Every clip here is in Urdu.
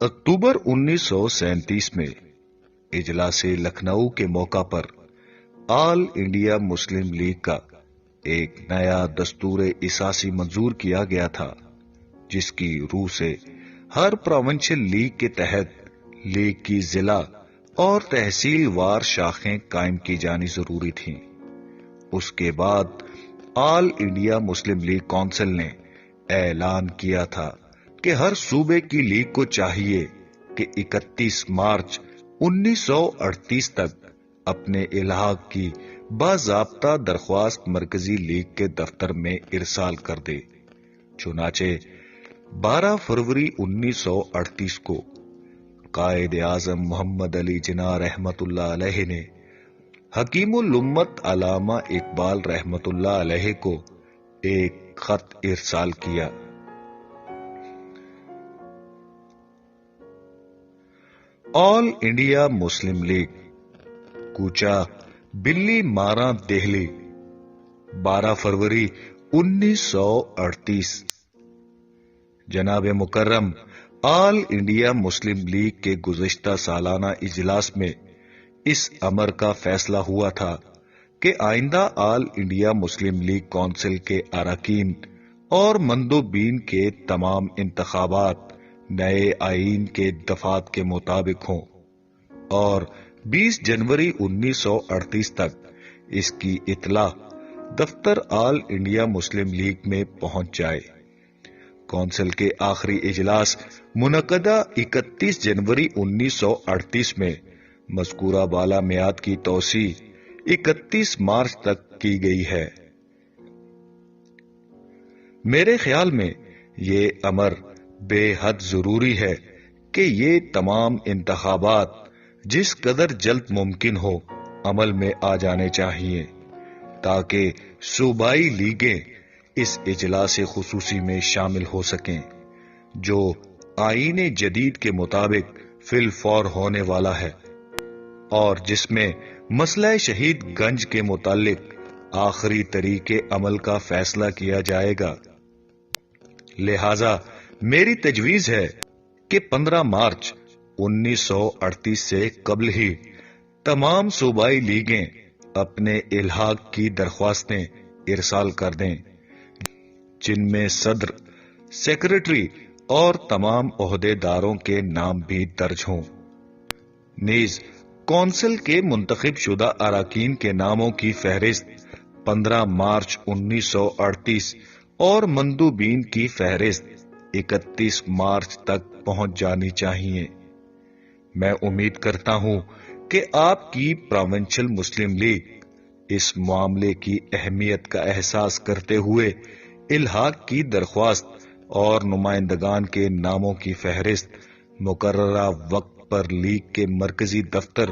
اکتوبر 1937 میں اجلاس لکھنؤ کے موقع پر آل انڈیا مسلم لیگ کا ایک نیا دستور اساسی منظور کیا گیا تھا، جس کی روح سے ہر پروونشل لیگ کے تحت لیگ کی ضلع اور تحصیل وار شاخیں قائم کی جانی ضروری تھیں۔ اس کے بعد آل انڈیا مسلم لیگ کونسل نے اعلان کیا تھا کہ ہر صوبے کی لیگ کو چاہیے کہ 31 مارچ 1938 تک اپنے الحاق کی باضابطہ درخواست مرکزی لیگ کے دفتر میں ارسال کر دے۔ چنانچہ 12 فروری 1938 کو قائد اعظم محمد علی جناح رحمت اللہ علیہ نے حکیم الامت علامہ اقبال رحمت اللہ علیہ کو ایک خط ارسال کیا۔ آل انڈیا مسلم لیگ، کوچہ بلی مارا دہلی، 12 فروری 1938۔ جناب مکرم، آل انڈیا مسلم لیگ کے گزشتہ سالانہ اجلاس میں اس امر کا فیصلہ ہوا تھا کہ آئندہ آل انڈیا مسلم لیگ کونسل کے اراکین اور مندوبین کے تمام انتخابات نئے آئین کے دفعات کے مطابق ہوں اور 20 جنوری 1938 تک اس کی اطلاع دفتر آل انڈیا مسلم لیگ میں پہنچ جائے۔ کونسل کے آخری اجلاس منعقدہ 31 جنوری 1938 میں مذکورہ بالا میعاد کی توسیع 31 مارچ تک کی گئی ہے۔ میرے خیال میں یہ امر بے حد ضروری ہے کہ یہ تمام انتخابات جس قدر جلد ممکن ہو عمل میں آ جانے چاہیے تاکہ صوبائی لیگیں اس اجلاس خصوصی میں شامل ہو سکیں، جو آئین جدید کے مطابق فی الفور ہونے والا ہے اور جس میں مسئلہ شہید گنج کے متعلق آخری طریقے عمل کا فیصلہ کیا جائے گا۔ لہذا میری تجویز ہے کہ 15 مارچ 1938 سے قبل ہی تمام صوبائی لیگیں اپنے الحاق کی درخواستیں ارسال کر دیں، جن میں صدر، سیکرٹری اور تمام عہدے داروں کے نام بھی درج ہوں۔ نیز کونسل کے منتخب شدہ اراکین کے ناموں کی فہرست 15 مارچ 1938 اور مندوبین کی فہرست 31 مارچ تک پہنچ جانی چاہیے۔ میں امید کرتا ہوں کہ آپ کی پروونشل مسلم لیگ اس معاملے کی اہمیت کا احساس کرتے ہوئے الحاق کی درخواست اور نمائندگان کے ناموں کی فہرست مقررہ وقت پر لیگ کے مرکزی دفتر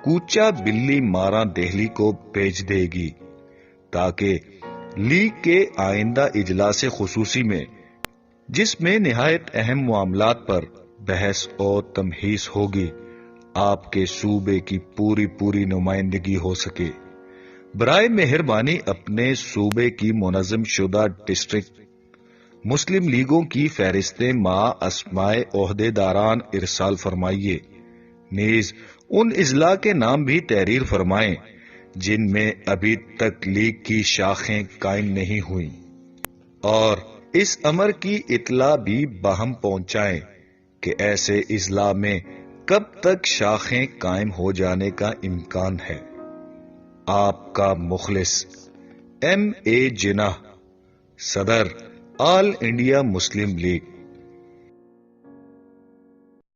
کوچہ بلی مارا دہلی کو بھیج دے گی، تاکہ لیگ کے آئندہ اجلاس خصوصی میں، جس میں نہایت اہم معاملات پر بحث و تمہیس ہوگی، آپ کے صوبے کی پوری نمائندگی ہو سکے۔ برائے مہربانی اپنے صوبے کی منظم شدہ ڈسٹرکٹ مسلم لیگوں کی فہرستیں مع اسماء عہدے داران ارسال فرمائیے۔ نیز ان اضلاع کے نام بھی تحریر فرمائیں جن میں ابھی تک لیگ کی شاخیں قائم نہیں ہوئیں، اور اس امر کی اطلاع بھی باہم پہنچائیں کہ ایسے اضلاع میں کب تک شاخیں قائم ہو جانے کا امکان ہے۔ آپ کا مخلص ایم اے جناح، صدر آل انڈیا مسلم لیگ۔